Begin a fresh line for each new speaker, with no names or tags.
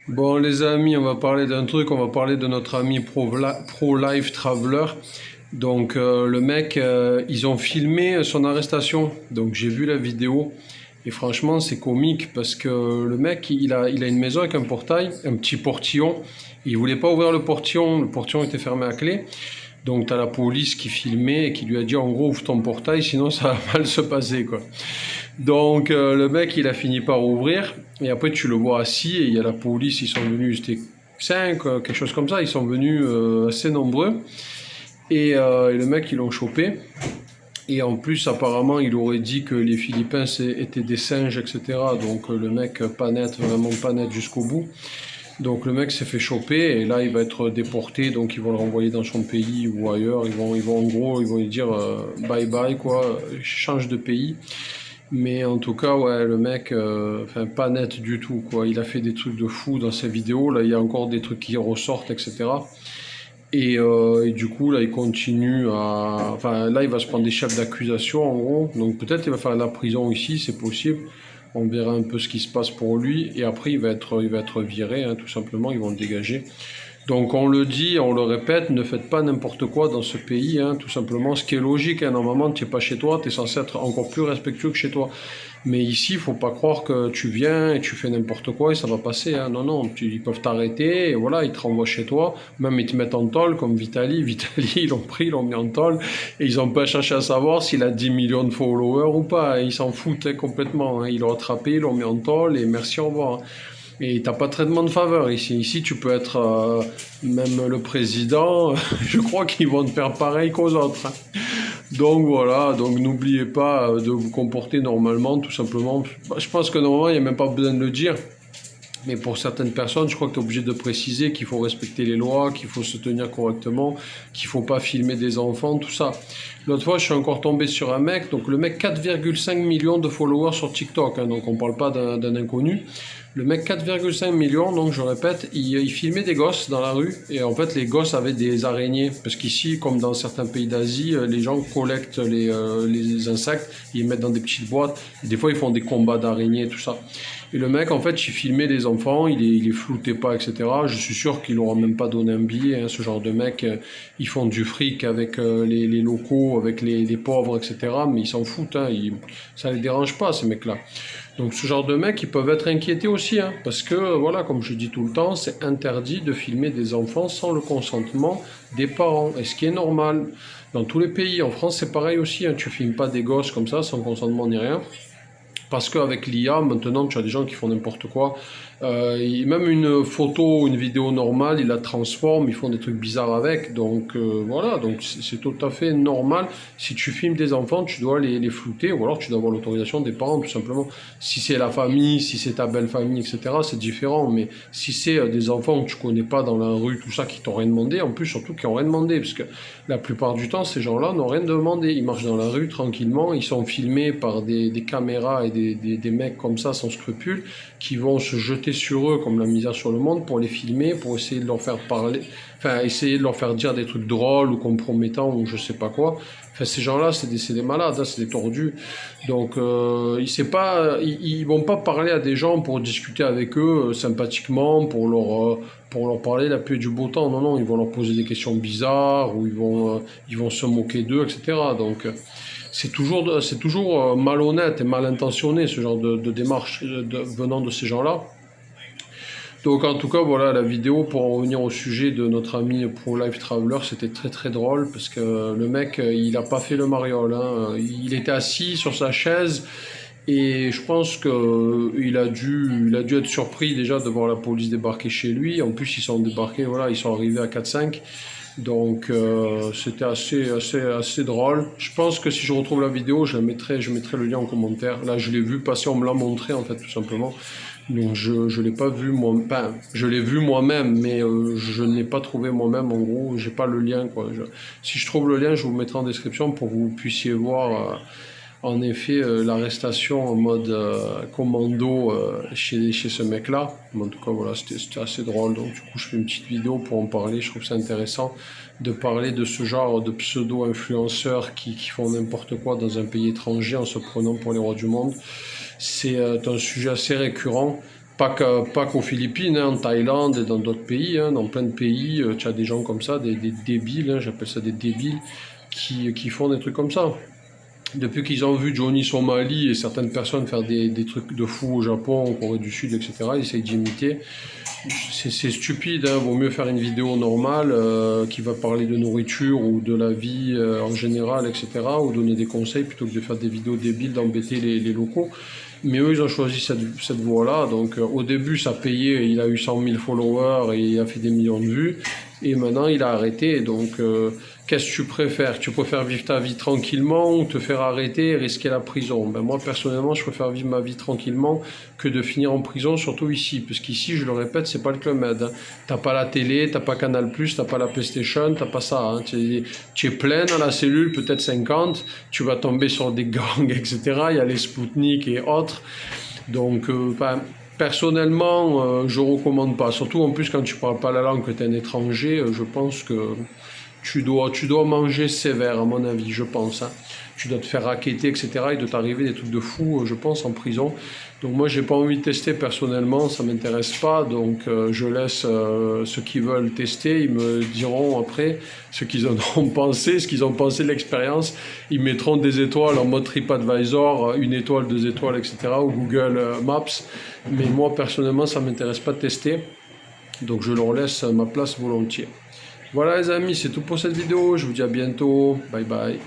Bon les amis, on va parler d'un truc, on va parler de notre ami Pro-Life Traveler. Donc le mec, ils ont filmé son arrestation. Donc j'ai vu la vidéo et franchement c'est comique parce que le mec il a une maison avec un portail, un petit portillon. Il voulait pas ouvrir le portillon était fermé à clé. Donc t'as la police qui filmait et qui lui a dit en gros ouvre ton portail sinon ça va mal se passer quoi. Donc le mec il a fini par ouvrir et après tu le vois assis et il y a la police, ils sont venus, c'était 5, quelque chose comme ça, ils sont venus assez nombreux et le mec ils l'ont chopé et en plus apparemment il aurait dit que les Philippins étaient des singes etc. Donc le mec pas net, vraiment pas net jusqu'au bout. Donc le mec s'est fait choper et là il va être déporté, donc ils vont le renvoyer dans son pays ou ailleurs, ils vont en gros, ils vont lui dire bye bye quoi, change de pays. Mais en tout cas, ouais, le mec, enfin, pas net du tout, quoi. Il a fait des trucs de fou dans ses vidéos. Là, il y a encore des trucs qui ressortent, etc. Et du coup, là, il continue à. Enfin, là, il va se prendre des chefs d'accusation, en gros. Donc, peut-être il va faire la prison ici, c'est possible. On verra un peu ce qui se passe pour lui. Et après, il va être viré, hein, tout simplement. Ils vont le dégager. Donc on le dit, on le répète, ne faites pas n'importe quoi dans ce pays, hein, tout simplement, ce qui est logique, hein, normalement tu n'es pas chez toi, tu es censé être encore plus respectueux que chez toi. Mais ici, il ne faut pas croire que tu viens et tu fais n'importe quoi et ça va passer, hein. Non, non, ils peuvent t'arrêter et voilà, ils te renvoient chez toi, même ils te mettent en tôle comme Vitali. Vitali, ils l'ont pris, ils l'ont mis en tôle et ils n'ont pas cherché à savoir s'il a 10 millions de followers ou pas, ils s'en foutent hein, complètement, hein. Ils l'ont attrapé, ils l'ont mis en tôle et merci, au revoir. Et t'as pas de traitement de faveur ici. Ici, tu peux être même le président. Je crois qu'ils vont te faire pareil qu'aux autres, hein. Donc voilà, donc n'oubliez pas de vous comporter normalement, tout simplement. Je pense que normalement, il n'y a même pas besoin de le dire. Mais pour certaines personnes, je crois que tu es obligé de préciser qu'il faut respecter les lois, qu'il faut se tenir correctement, qu'il ne faut pas filmer des enfants, tout ça. L'autre fois, je suis encore tombé sur un mec, donc le mec 4,5 millions de followers sur TikTok, hein, donc on ne parle pas d'un inconnu. Le mec 4,5 millions, donc je répète, il filmait des gosses dans la rue et en fait les gosses avaient des araignées parce qu'ici, comme dans certains pays d'Asie, les gens collectent les insectes, ils les mettent dans des petites boîtes. Et des fois, ils font des combats d'araignées, tout ça. Et le mec, en fait, il filmait les enfants, il les floutait pas, etc. Je suis sûr qu'il leur a même pas donné un billet, hein, ce genre de mec. Ils font du fric avec les locaux, avec les pauvres, etc. Mais ils s'en foutent, hein, ça les dérange pas, ces mecs-là. Donc ce genre de mecs, ils peuvent être inquiétés aussi, hein, parce que, voilà, comme je dis tout le temps, c'est interdit de filmer des enfants sans le consentement des parents, et ce qui est normal. Dans tous les pays, en France, c'est pareil aussi, hein, tu filmes pas des gosses comme ça, sans consentement ni rien. Parce qu'avec l'IA, maintenant, tu as des gens qui font n'importe quoi. Même une photo, une vidéo normale, ils la transforment, ils font des trucs bizarres avec. Donc voilà, donc c'est tout à fait normal. Si tu filmes des enfants, tu dois les flouter, ou alors tu dois avoir l'autorisation des parents, tout simplement. Si c'est la famille, si c'est ta belle famille, etc., c'est différent. Mais si c'est des enfants que tu connais pas dans la rue, tout ça, qui t'ont rien demandé, en plus surtout qui ont rien demandé, parce que la plupart du temps, ces gens-là n'ont rien demandé. Ils marchent dans la rue tranquillement, ils sont filmés par des caméras et des mecs comme ça, sans scrupules, qui vont se jeter sur eux comme la misère sur le monde pour les filmer, pour essayer de leur faire parler, enfin, essayer de leur faire dire des trucs drôles ou compromettants ou je sais pas quoi. Enfin, ces gens-là, c'est des malades, hein, c'est des tordus. Donc, ils vont pas parler à des gens pour discuter avec eux sympathiquement, pour leur parler la pluie et du beau temps. Non, non, ils vont leur poser des questions bizarres ou ils vont se moquer d'eux, etc. Donc, c'est toujours malhonnête et mal intentionné ce genre de démarche venant de ces gens-là. Donc en tout cas voilà la vidéo pour en revenir au sujet de notre ami Pro-Life Traveler, c'était très très drôle parce que le mec il a pas fait le mariole, hein. Il était assis sur sa chaise et je pense que il a dû être surpris déjà de voir la police débarquer chez lui. En plus ils sont débarqués, voilà, ils sont arrivés à 4-5. Donc c'était assez drôle. Je pense que si je retrouve la vidéo, je mettrai le lien en commentaire. Là, je l'ai vu passer, on me l'a montré en fait, tout simplement. Donc je l'ai pas vu moi, enfin, je l'ai vu moi-même, mais je ne l'ai pas trouvé moi-même. En gros, j'ai pas le lien quoi. Si je trouve le lien, je vous mettrai en description pour que vous puissiez voir. En effet, l'arrestation en mode commando chez ce mec-là. En tout cas, voilà, c'était assez drôle. Donc, du coup, je fais une petite vidéo pour en parler. Je trouve ça intéressant de parler de ce genre de pseudo-influenceurs qui font n'importe quoi dans un pays étranger en se prenant pour les rois du monde. C'est un sujet assez récurrent. Pas qu'aux Philippines, hein, en Thaïlande et dans d'autres pays, hein, dans plein de pays, tu as des gens comme ça, des débiles, hein, j'appelle ça des débiles, qui font des trucs comme ça. Depuis qu'ils ont vu Johnny Somali et certaines personnes faire des trucs de fou au Japon, en Corée du Sud, etc., ils essayent d'imiter. C'est stupide, hein. Vaut mieux faire une vidéo normale qui va parler de nourriture ou de la vie en général, etc., ou donner des conseils plutôt que de faire des vidéos débiles d'embêter les locaux. Mais eux, ils ont choisi cette voie-là. Donc au début, ça payait, il a eu 100 000 followers et il a fait des millions de vues. Et maintenant, il a arrêté. Donc qu'est-ce que tu préfères? Tu préfères vivre ta vie tranquillement ou te faire arrêter et risquer la prison? Ben, moi, personnellement, je préfère vivre ma vie tranquillement que de finir en prison, surtout ici. Parce qu'ici, je le répète, c'est pas le Club Med, hein. T'as pas la télé, t'as pas Canal+, t'as pas la PlayStation, t'as pas ça, hein. Tu es plein dans la cellule, peut-être 50, tu vas tomber sur des gangs, etc. Il y a les Spoutnik et autres. Donc, personnellement, je recommande pas. Surtout en plus quand tu parles pas la langue, que tu es un étranger, je pense que tu dois manger sévère, à mon avis, je pense, hein. Tu dois te faire racketter, etc. Et de t'arriver des trucs de fou, je pense, en prison. Donc moi, j'ai pas envie de tester personnellement, ça m'intéresse pas. Donc je laisse ceux qui veulent tester, ils me diront après ce qu'ils en ont pensé, ce qu'ils ont pensé de l'expérience. Ils mettront des étoiles en mode TripAdvisor, 1 étoile, 2 étoiles, etc. ou Google Maps. Mais moi, personnellement, ça m'intéresse pas de tester. Donc je leur laisse ma place volontiers. Voilà les amis, c'est tout pour cette vidéo. Je vous dis à bientôt. Bye bye.